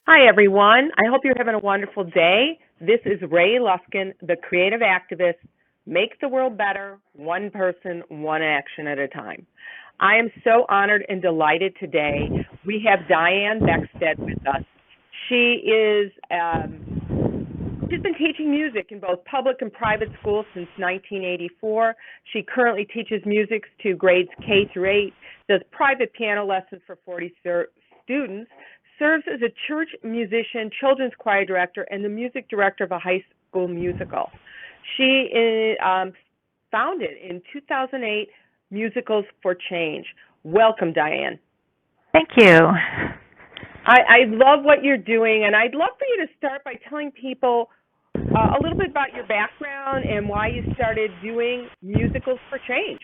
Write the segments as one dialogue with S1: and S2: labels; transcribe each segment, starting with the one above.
S1: Hi, everyone. I hope you're having a wonderful day. This is Ray Luskin, the creative activist. Make the world better, one person, one action at a time. I am so honored and delighted today. We have Diane Beckstead with us. She is she's been teaching music in both public and private schools since 1984. She currently teaches music to grades K through 8, does private piano lessons for 40 students, serves as a church musician, children's choir director, and the music director of a high school musical. She founded in 2008 Musicals for Change. Welcome, Diane.
S2: Thank you.
S1: I love what you're doing, and I'd love for you to start by telling people a little bit about your background and why you started doing Musicals for Change.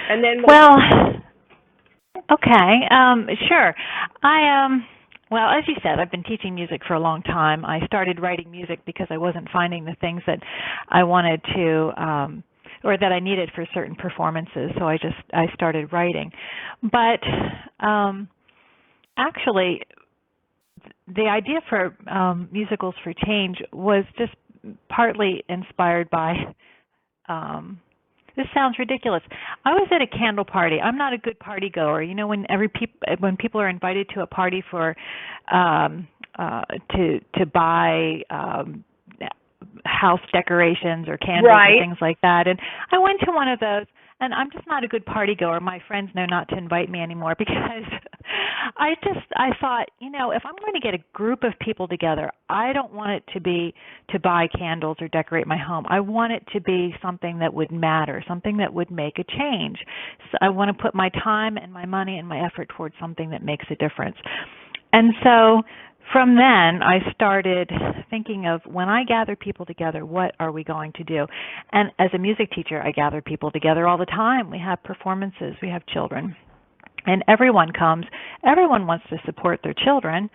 S1: And then
S2: Okay, sure. Well, as you said, I've been teaching music for a long time. I started writing music because I wasn't finding the things that I wanted to, or that I needed for certain performances, so I started writing. But actually, the idea for Musicals for Change was just partly inspired by this sounds ridiculous. I was at a candle party. I'm not a good party goer. You know, when people are invited to a party for to buy house decorations or candles
S1: right.
S2: and things like that. And I went to one of those, and I'm just not a good party goer. My friends know not to invite me anymore because I thought, you know, if I'm going to get a group of people together, I don't want it to be to buy candles or decorate my home. I want it to be something that would matter, something that would make a change. So I want to put my time and my money and my effort towards something that makes a difference. And so from then, I started thinking of, when I gather people together, what are we going to do? And as a music teacher, I gather people together all the time. We have performances, we have children. And everyone comes, everyone wants to support their children.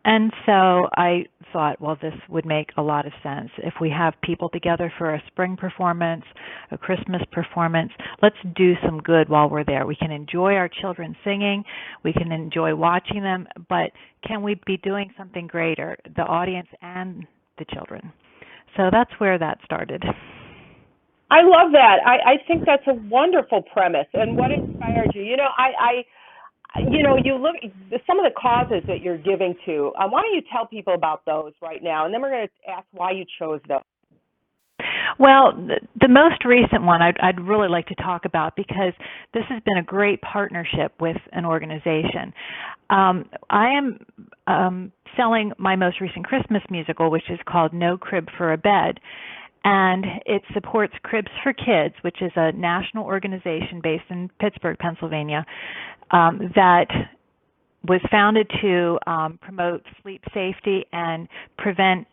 S2: And so I thought, well, this would make a lot of sense. If we have people together for a spring performance, a Christmas performance, let's do some good while we're there. We can enjoy our children singing, we can enjoy watching them, but can we be doing something greater, the audience and the children? So that's where that started.
S1: I love that. I think that's a wonderful premise. And what inspired you? You know, you look some of the causes that you're giving to. Why don't you tell people about those right now, and then we're going to ask why you chose those.
S2: Well, the most recent one I'd really like to talk about, because this has been a great partnership with an organization. I am selling my most recent Christmas musical, which is called No Crib for a Bed. And it supports Cribs for Kids, which is a national organization based in Pittsburgh, Pennsylvania, that was founded to promote sleep safety and prevent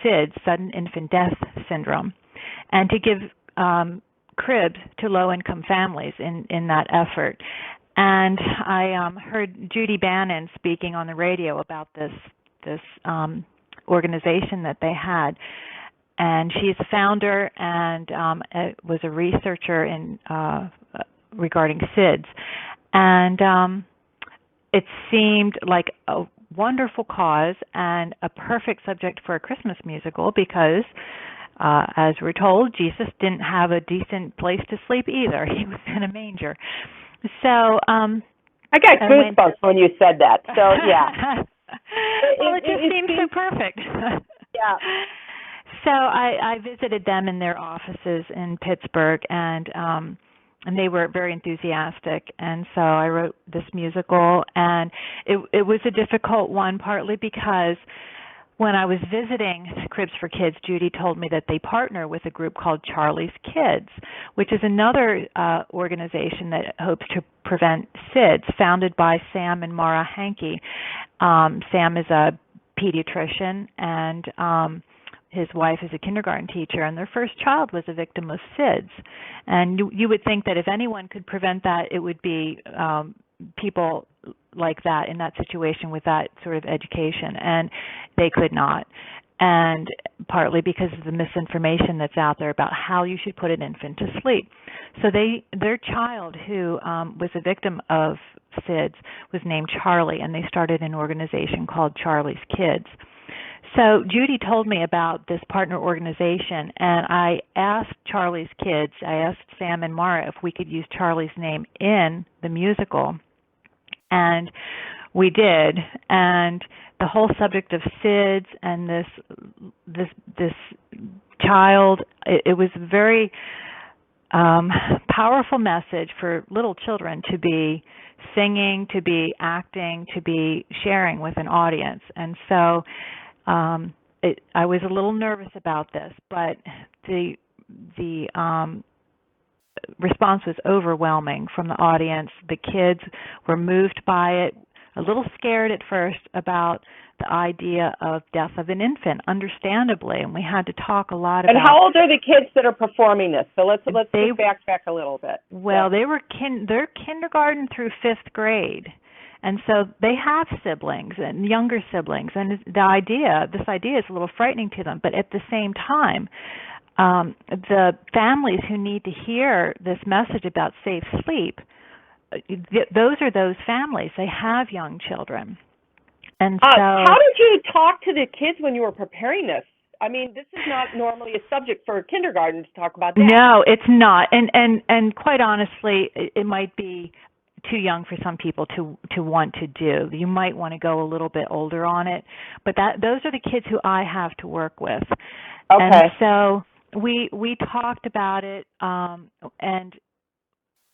S2: SIDS, sudden infant death syndrome, and to give cribs to low-income families in that effort. And I heard Judy Bannon speaking on the radio about this organization that they had. And she's the founder and was a researcher in regarding SIDS. And it seemed like a wonderful cause and a perfect subject for a Christmas musical because, as we're told, Jesus didn't have a decent place to sleep either. He was in a manger. So
S1: I got goosebumps when you said that. So, yeah.
S2: Well, it just seemed so perfect.
S1: Yeah.
S2: So I visited them in their offices in Pittsburgh, and they were very enthusiastic. And so I wrote this musical, and it was a difficult one, partly because when I was visiting Cribs for Kids, Judy told me that they partner with a group called Charlie's Kids, which is another organization that hopes to prevent SIDS, founded by Sam and Mara Hankey. Sam is a pediatrician, and his wife is a kindergarten teacher, and their first child was a victim of SIDS. And you would think that if anyone could prevent that, it would be people like that in that situation with that sort of education, and they could not. and partly because of the misinformation that's out there about how you should put an infant to sleep. So their child who was a victim of SIDS was named Charlie, and they started an organization called Charlie's Kids. So Judy told me about this partner organization, and I asked Charlie's Kids, I asked Sam and Mara if we could use Charlie's name in the musical, and we did. And the whole subject of SIDS and this child, it was a very powerful message for little children to be singing, to be acting, to be sharing with an audience. And so I was a little nervous about this, but the response was overwhelming from the audience. The kids were moved by it, a little scared at first about the idea of death of an infant, understandably, and we had to talk a lot about.
S1: And how old are the kids that are performing this? So let's backtrack a little bit.
S2: Well, they're kindergarten through 5th grade. And so they have siblings and younger siblings, and this idea is a little frightening to them. But at the same time, the families who need to hear this message about safe sleep, those are those families. They have young children. And so,
S1: how did you talk to the kids when you were preparing this? I mean, this is not normally a subject for kindergarten to talk about that.
S2: No, it's not. And quite honestly, it might be too young for some people to want to do. You might want to go a little bit older on it, but those are the kids who I have to work with.
S1: Okay.
S2: And so we talked about it, and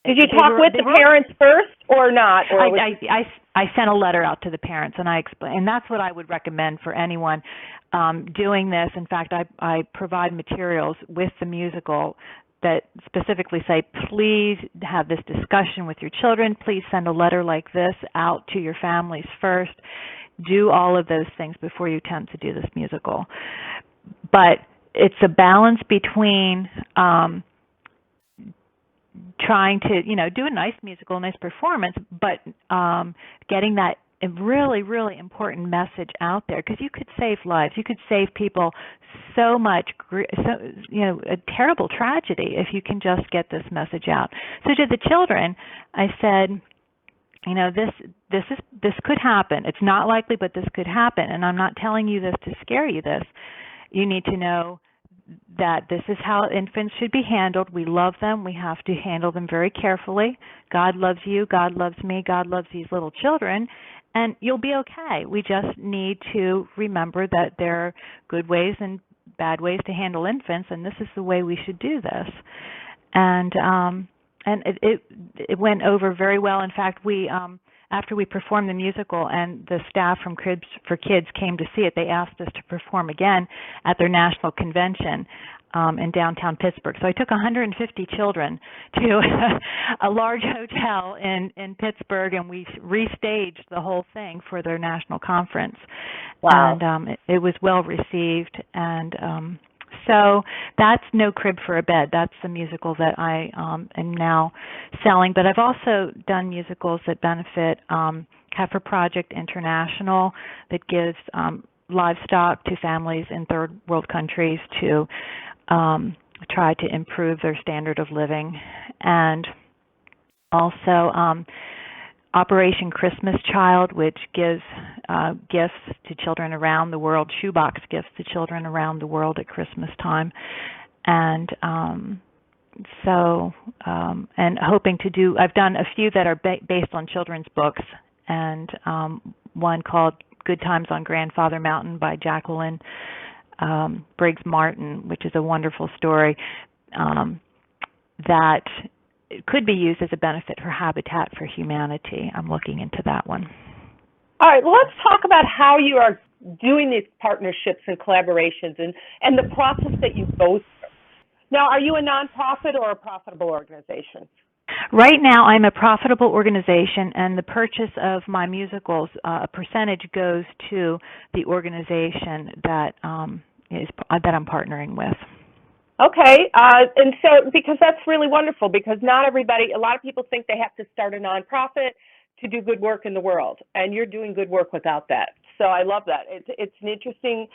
S1: did you talk with the parents first or not? Or
S2: I sent a letter out to the parents, and I explained, and that's what I would recommend for anyone doing this. In fact, I provide materials with the musical that specifically say, please have this discussion with your children. Please send a letter like this out to your families first. Do all of those things before you attempt to do this musical. But it's a balance between trying to, do a nice musical, a nice performance, but getting that a really, really important message out there, because you could save lives. You could save people so much, a terrible tragedy if you can just get this message out. So to the children, I said, this could happen. It's not likely, but this could happen. And I'm not telling you this to scare you. You need to know that this is how infants should be handled. We love them. We have to handle them very carefully. God loves you. God loves me. God loves these little children. And you'll be okay. We just need to remember that there are good ways and bad ways to handle infants, and this is the way we should do this. And it went over very well. In fact, we after we performed the musical and the staff from Cribs for Kids came to see it, they asked us to perform again at their national convention in downtown Pittsburgh. So I took 150 children to a large hotel in Pittsburgh, and we restaged the whole thing for their national conference.
S1: Wow.
S2: And it was well received. And so that's No Crib for a Bed. That's the musical that I am now selling. But I've also done musicals that benefit Heifer Project International, that gives livestock to families in third world countries to try to improve their standard of living. And also Operation Christmas Child, which gives gifts to children around the world, shoebox gifts to children around the world at Christmas time. And and hoping to do, I've done a few that are based on children's books, and one called Good Times on Grandfather Mountain by Jacqueline Briggs Martin, which is a wonderful story that could be used as a benefit for Habitat for Humanity. I'm looking into that one.
S1: All right, well, let's talk about how you are doing these partnerships and collaborations and the process that you go through. Now, are you a nonprofit or a profitable organization?
S2: Right now, I'm a profitable organization, and the purchase of my musicals, a percentage goes to the organization that I'm partnering with.
S1: Okay, and so because that's really wonderful, because not everybody, a lot of people think they have to start a nonprofit to do good work in the world, and you're doing good work without that. So I love that. It's an interesting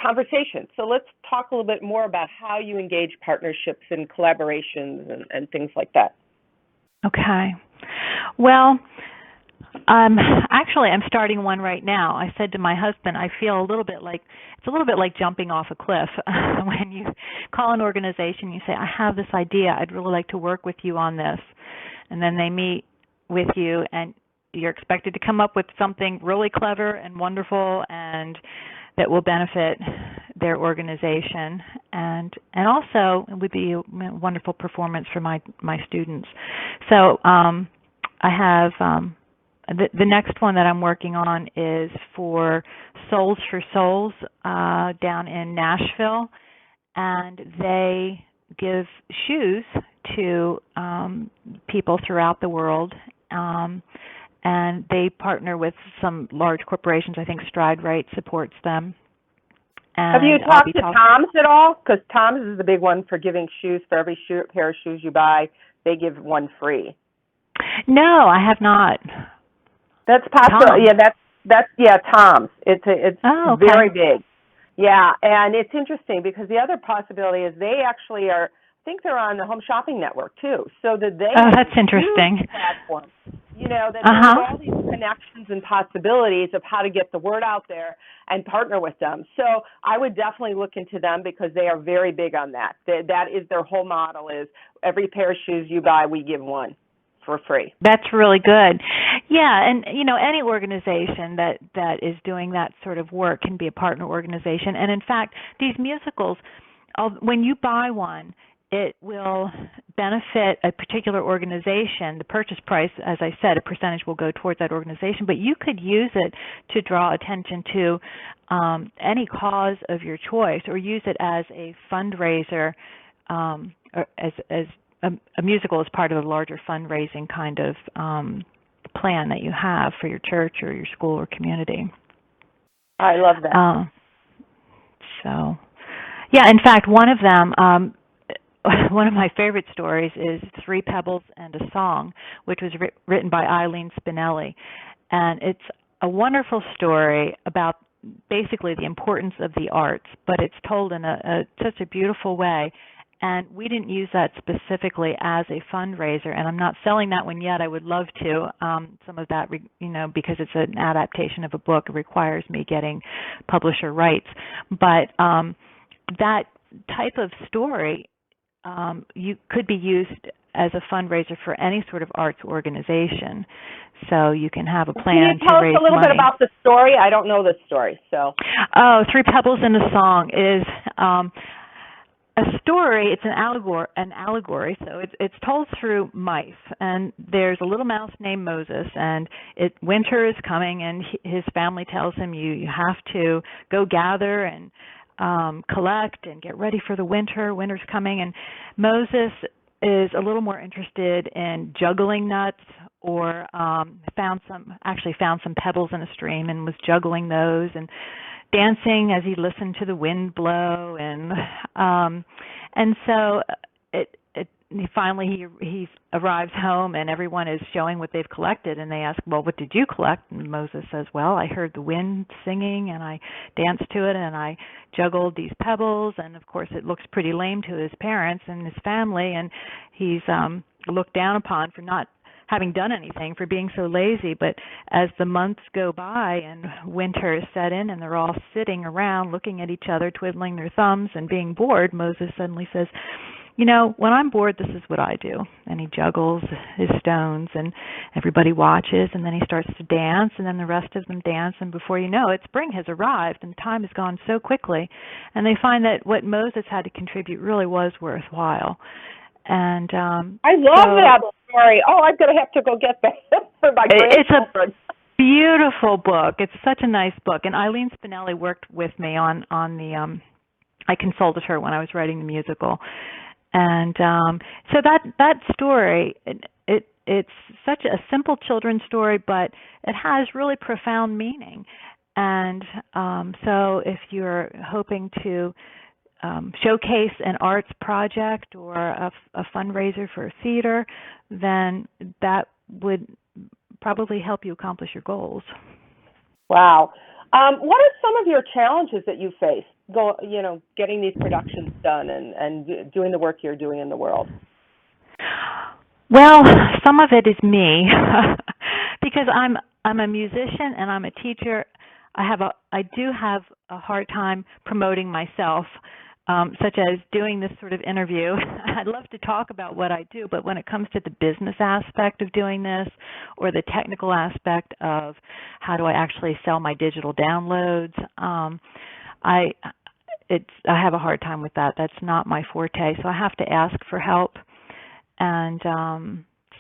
S1: conversation. So let's talk a little bit more about how you engage partnerships and collaborations and things like that.
S2: Okay. Well, actually, I'm starting one right now. I said to my husband, I feel it's a little bit like jumping off a cliff when you call an organization, you say, I have this idea, I'd really like to work with you on this. And then they meet with you and you're expected to come up with something really clever and wonderful and that will benefit their organization, and also it would be a wonderful performance for my students. So I have the next one that I'm working on is for Souls for Souls down in Nashville, and they give shoes to people throughout the world. And they partner with some large corporations. I think Stride Right supports them. And
S1: have you talked to Tom's at all? Because Tom's is the big one for giving shoes. For every pair of shoes you buy, they give one free.
S2: No, I have not.
S1: That's possible.
S2: Tom.
S1: Yeah, Tom's. It's
S2: oh, okay.
S1: very big. Yeah, and it's interesting because the other possibility is they actually are. I think they're on the Home Shopping Network too. So that they
S2: that's interesting.
S1: Platform. That there's all these connections and possibilities of how to get the word out there and partner with them. So I would definitely look into them because they are very big on that. That is their whole model is every pair of shoes you buy, we give one for free.
S2: That's really good. Yeah, and any organization that is doing that sort of work can be a partner organization. And in fact, these musicals, when you buy one, it will benefit a particular organization. The purchase price, as I said, a percentage will go towards that organization, but you could use it to draw attention to any cause of your choice, or use it as a fundraiser, or as a musical as part of a larger fundraising kind of plan that you have for your church or your school or community.
S1: I love that.
S2: So, yeah, in fact, one of them, one of my favorite stories is Three Pebbles and a Song, which was written by Eileen Spinelli. And it's a wonderful story about basically the importance of the arts, but it's told in such a beautiful way. And we didn't use that specifically as a fundraiser, and I'm not selling that one yet. I would love to. Some of that, because it's an adaptation of a book, it requires me getting publisher rights. But that type of story you could be used as a fundraiser for any sort of arts organization. So you can have a plan to raise money.
S1: Can you tell us a little bit about the story? I don't know the story. So.
S2: Oh, Three Pebbles and a Song is a story. It's an allegory. So it's told through mice, and there's a little mouse named Moses, and winter is coming, and his family tells him you have to go gather and collect and get ready for the winter. Winter's coming, and Moses is a little more interested in juggling nuts, or found some pebbles in a stream and was juggling those and dancing as he listened to the wind blow, and so he arrives home, and everyone is showing what they've collected, and they ask, well, what did you collect? And Moses says, well, I heard the wind singing, and I danced to it, and I juggled these pebbles, and of course it looks pretty lame to his parents and his family, and he's looked down upon for not having done anything, for being so lazy. But as the months go by and winter is set in and they're all sitting around looking at each other, twiddling their thumbs and being bored, Moses suddenly says, when I'm bored, this is what I do. And he juggles his stones, and everybody watches, and then he starts to dance, and then the rest of them dance, and before you know it, spring has arrived, and time has gone so quickly. And they find that what Moses had to contribute really was worthwhile. And
S1: I love that story. Oh, I'm going to have to go get that for my grandchildren.
S2: It's a beautiful book. It's such a nice book. And Eileen Spinelli worked with me on the I consulted her when I was writing the musical. And so that story, it's such a simple children's story, but it has really profound meaning. And so if you're hoping to showcase an arts project or a fundraiser for a theater, then that would probably help you accomplish your goals.
S1: Wow. What are some of your challenges that you face, getting these productions done and doing the work you're doing in the world?
S2: Well, some of it is me because I'm a musician and I'm a teacher. I do have a hard time promoting myself, such as doing this sort of interview. I'd love to talk about what I do, but when it comes to the business aspect of doing this or the technical aspect of how do I actually sell my digital downloads, I have a hard time with that. That's not my forte, so I have to ask for help. And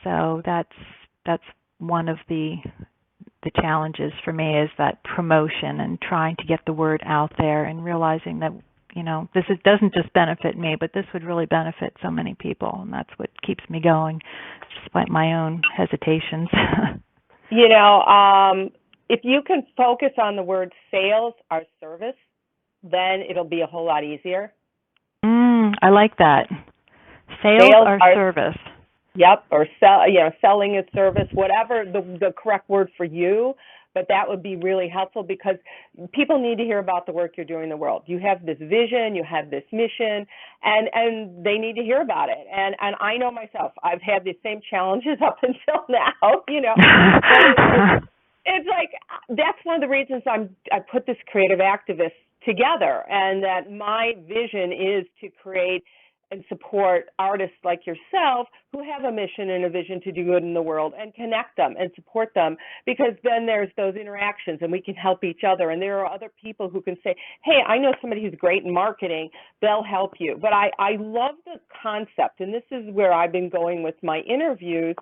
S2: so that's one of the challenges for me, is that promotion and trying to get the word out there and realizing that doesn't just benefit me, but this would really benefit so many people, and that's what keeps me going, despite my own hesitations.
S1: If you can focus on the word sales or service, then it'll be a whole lot easier.
S2: I like that. Sales or service.
S1: Yep, or selling a service, whatever the correct word for you. But that would be really helpful because people need to hear about the work you're doing in the world. You have this vision, you have this mission, and they need to hear about it. And I know myself, I've had the same challenges up until now, It's like, that's one of the reasons I put this creative activist together, and that my vision is to create and support artists like yourself who have a mission and a vision to do good in the world, and connect them and support them, because then there's those interactions and we can help each other. And there are other people who can say, hey, I know somebody who's great in marketing, they'll help you. But I love the concept, and this is where I've been going with my interviews,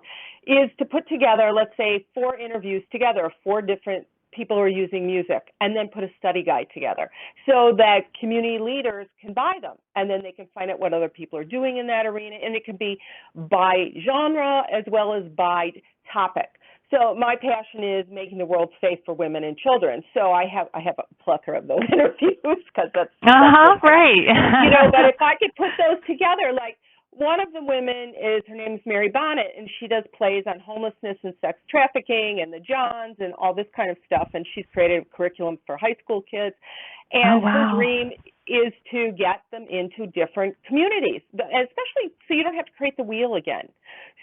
S1: is to put together, let's say, 4 interviews together of 4 different people who are using music, and then put a study guide together so that community leaders can buy them, and then they can find out what other people are doing in that arena, and it can be by genre as well as by topic. So my passion is making the world safe for women and children. So I have a plethora of those interviews, because that's
S2: right.
S1: But if I could put those together, like, one of the women her name is Mary Bonnett, and she does plays on homelessness and sex trafficking and the Johns and all this kind of stuff, and she's created a curriculum for high school kids. And her dream is to get them into different communities, especially so you don't have to create the wheel again.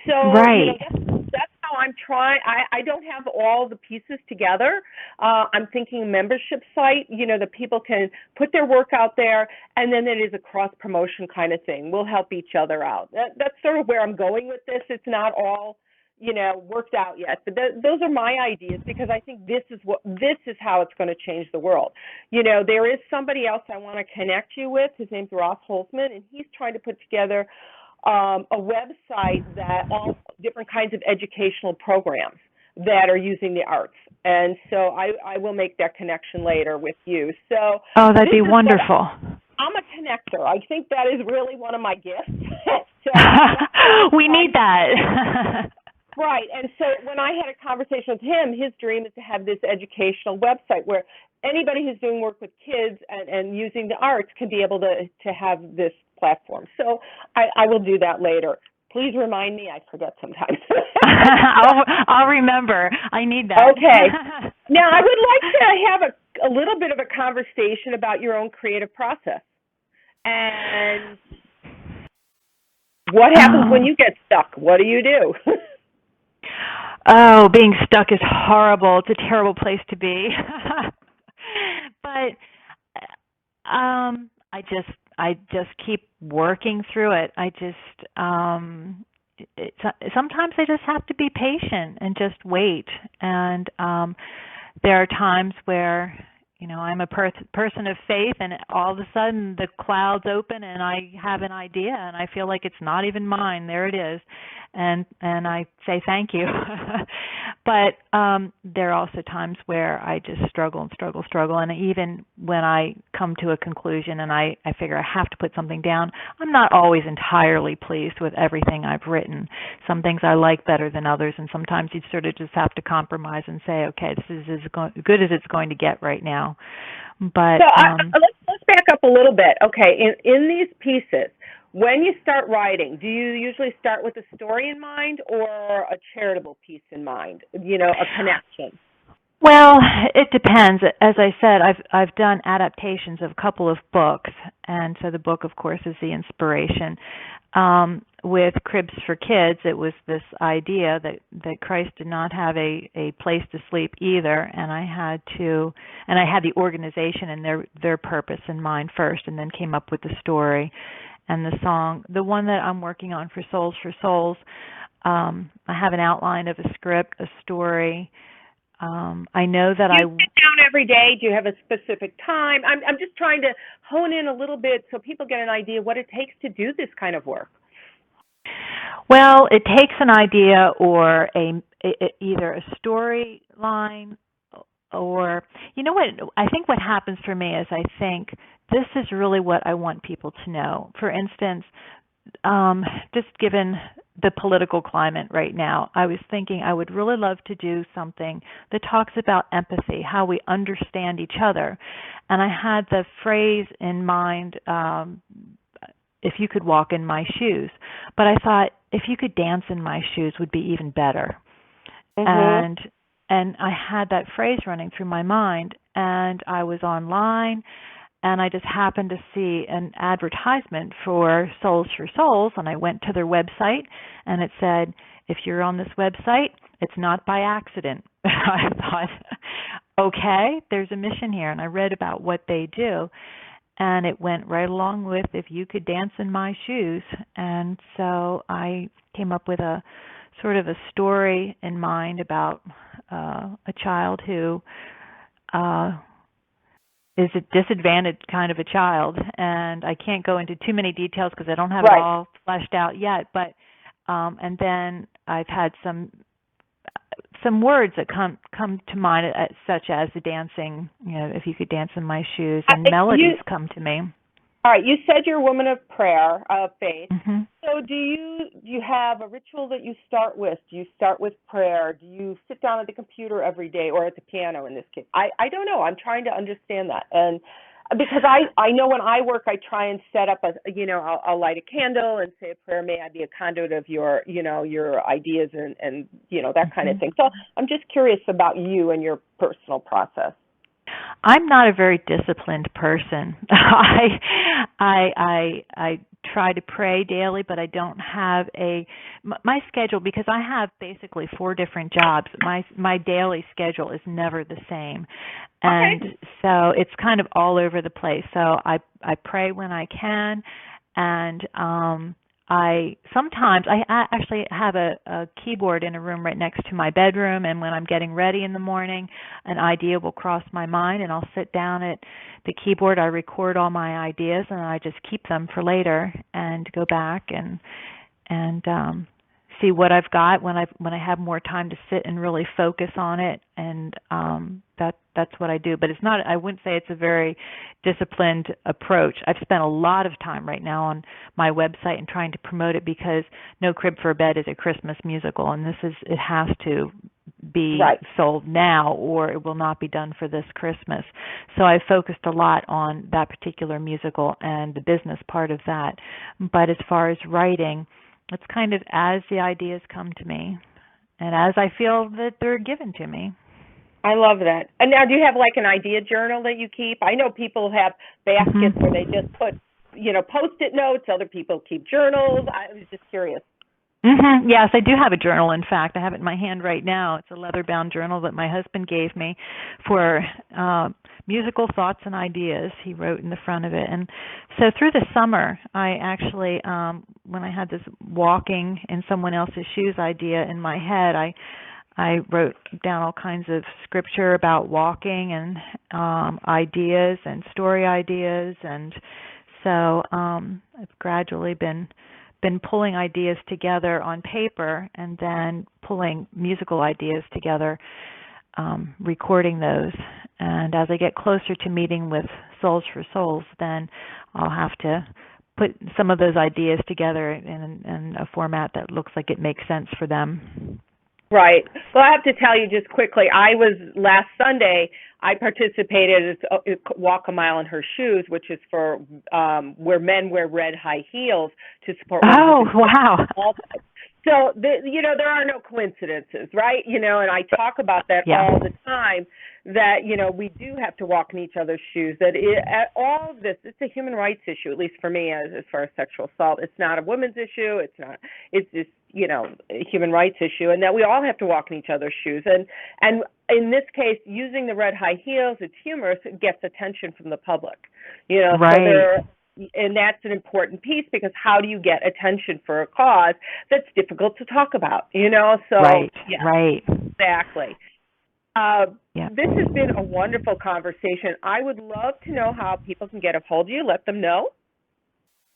S1: So that's how I'm trying. I don't have all the pieces together. I'm thinking a membership site, that people can put their work out there, and then it is a cross-promotion kind of thing. We'll help each other out. That's sort of where I'm going with this. It's not all worked out yet, but those are my ideas, because I think this is how it's going to change the world. There is somebody else I want to connect you with. His name's Ross Holzman, and he's trying to put together a website that all different kinds of educational programs that are using the arts. And so I will make that connection later with you. So
S2: that'd be wonderful.
S1: I'm a connector. I think that is really one of my gifts.
S2: We need that.
S1: Right. And so when I had a conversation with him, his dream is to have this educational website where anybody who's doing work with kids and using the arts can be able to have this platform. So I will do that later. Please remind me. I forget sometimes.
S2: I'll remember. I need that.
S1: Okay. Now, I would like to have a little bit of a conversation about your own creative process. And what happens when you get stuck? What do you do?
S2: Being stuck is horrible. It's a terrible place to be. But I just keep working through it. Sometimes I just have to be patient and just wait. And there are times where I'm a person of faith, and all of a sudden the clouds open and I have an idea, and I feel like it's not even mine. There it is. And I say thank you. But there are also times where I just struggle. And even when I come to a conclusion and I figure I have to put something down, I'm not always entirely pleased with everything I've written. Some things I like better than others, and sometimes you sort of just have to compromise and say, okay, this is as good as it's going to get right now. But
S1: let's back up a little bit. Okay, in these pieces, when you start writing, do you usually start with a story in mind or a charitable piece in mind, a connection?
S2: Well, it depends. As I said, I've done adaptations of a couple of books, and so the book, of course, is the inspiration. With Cribs for Kids, it was this idea that Christ did not have a place to sleep either, and I had the organization and their purpose in mind first, and then came up with the story and the song. The one that I'm working on for Souls, I have an outline of a script, a story. I know that
S1: Do you sit down every day? Do you have a specific time? I'm just trying to hone in a little bit so people get an idea what it takes to do this kind of work.
S2: Well, it takes an idea or either a storyline or you know what I think what happens for me is I think this is really what I want people to know. For instance, just given the political climate right now, I was thinking I would really love to do something that talks about empathy, how we understand each other. And I had the phrase in mind, if you could walk in my shoes. But I thought if you could dance in my shoes would be even better.
S1: Mm-hmm.
S2: And I had that phrase running through my mind, and I was online and I just happened to see an advertisement for Souls for Souls, and I went to their website, and it said, if you're on this website, it's not by accident. I thought, okay, there's a mission here, and I read about what they do, and it went right along with if you could dance in my shoes, and so I came up with a sort of a story in mind about a child who is a disadvantaged kind of a child, and I can't go into too many details because I don't have it
S1: Right.
S2: all fleshed out yet. But and then I've had some words that come to mind, such as the dancing. You know, if you could dance in my shoes, and melodies come to me.
S1: All right. You said you're a woman of prayer, of faith.
S2: Mm-hmm.
S1: So do you have a ritual that you start with? Do you start with prayer? Do you sit down at the computer every day or at the piano in this case? I don't know. I'm trying to understand that. And because I know when I work, I try and set up I'll light a candle and say a prayer. May I be a conduit of your ideas and that kind of thing. So I'm just curious about you and your personal process.
S2: I'm not a very disciplined person. I try to pray daily, but I don't have my schedule, because I have basically 4 different jobs. My daily schedule is never the same. And
S1: Okay.
S2: so it's kind of all over the place. So I pray when I can, and I actually have a keyboard in a room right next to my bedroom, and when I'm getting ready in the morning, an idea will cross my mind, and I'll sit down at the keyboard. I record all my ideas, and I just keep them for later and go back and see what I've got when I have more time to sit and really focus on it, and that's what I do. But it's not, I wouldn't say it's a very disciplined approach. I've spent a lot of time right now on my website and trying to promote it, because No Crib for Bed is a Christmas musical, and it has to be
S1: Right.
S2: sold now or it will not be done for this Christmas. So I focused a lot on that particular musical and the business part of that. But as far as writing, it's kind of as the ideas come to me and as I feel that they're given to me.
S1: I love that. And now, do you have like an idea journal that you keep? I know people have baskets where they just put, Post-it notes. Other people keep journals. I was just curious.
S2: Yes, I do have a journal. In fact, I have it in my hand right now. It's a leather-bound journal that my husband gave me for musical thoughts and ideas. He wrote in the front of it. And so through the summer, I actually, when I had this walking in someone else's shoes idea in my head, I wrote down all kinds of scripture about walking and ideas and story ideas. And so I've gradually been pulling ideas together on paper and then pulling musical ideas together, recording those. And as I get closer to meeting with Souls for Souls, then I'll have to put some of those ideas together in a format that looks like it makes sense for them.
S1: Right. Well, I have to tell you just quickly, last Sunday, I participated in Walk a Mile in Her Shoes, which is for where men wear red high heels to support women.
S2: Oh, wow.
S1: So, there are no coincidences, right? And I talk about that
S2: Yeah.
S1: all the time, that, we do have to walk in each other's shoes, that all of this, it's a human rights issue, at least for me, as far as sexual assault. It's not a women's issue. It's just, a human rights issue, and that we all have to walk in each other's shoes. And in this case, using the red high heels, it's humorous. It gets attention from the public,
S2: Right.
S1: and that's an important piece, because how do you get attention for a cause that's difficult to talk about, So,
S2: Right.
S1: yeah,
S2: Right.
S1: exactly.
S2: Yeah.
S1: This has been a wonderful conversation. I would love to know how people can get a hold of you. Let them know.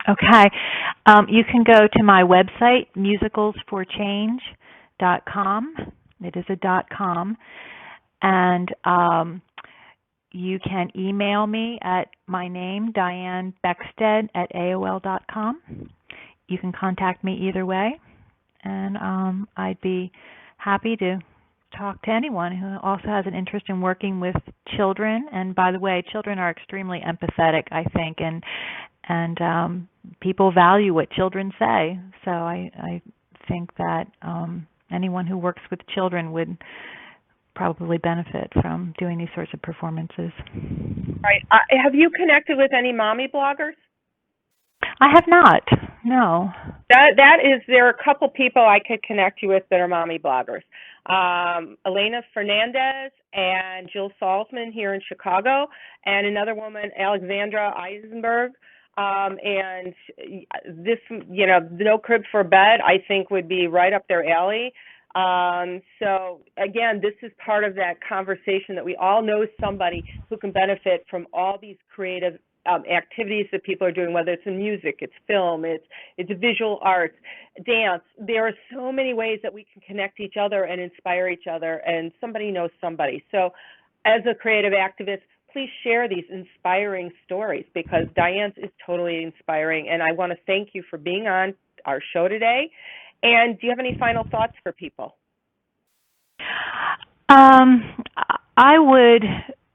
S2: Okay. You can go to my website, musicalsforchange.com. It is a .com. And you can email me at my name, Diane Beckstead, at AOL.com. You can contact me either way. And I'd be happy to talk to anyone who also has an interest in working with children. And by the way, children are extremely empathetic, I think, and people value what children say. So I think that anyone who works with children would probably benefit from doing these sorts of performances.
S1: Right. Have you connected with any mommy bloggers?
S2: I have not. No.
S1: There are a couple people I could connect you with that are mommy bloggers. Elena Fernandez and Jill Salzman here in Chicago, and another woman, Alexandra Eisenberg. And this, No Crib for Bed, I think would be right up their alley. So again, this is part of that conversation that we all know somebody who can benefit from all these creative activities that people are doing, whether it's in music, it's film, it's visual arts, dance. There are so many ways that we can connect each other and inspire each other, and somebody knows somebody. So as a creative activist, please share these inspiring stories, because Diane's is totally inspiring, and I want to thank you for being on our show today. And do you have any final thoughts for people?
S2: I would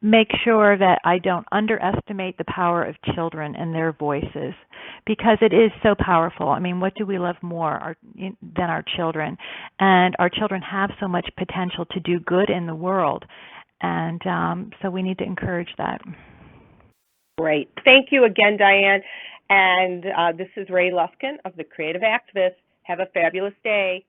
S2: make sure that I don't underestimate the power of children and their voices, because it is so powerful. I mean, what do we love more than our children? And our children have so much potential to do good in the world, and so we need to encourage that.
S1: Great. Thank you again, Diane. And this is Ray Luskin of The Creative Activist. Have a fabulous day.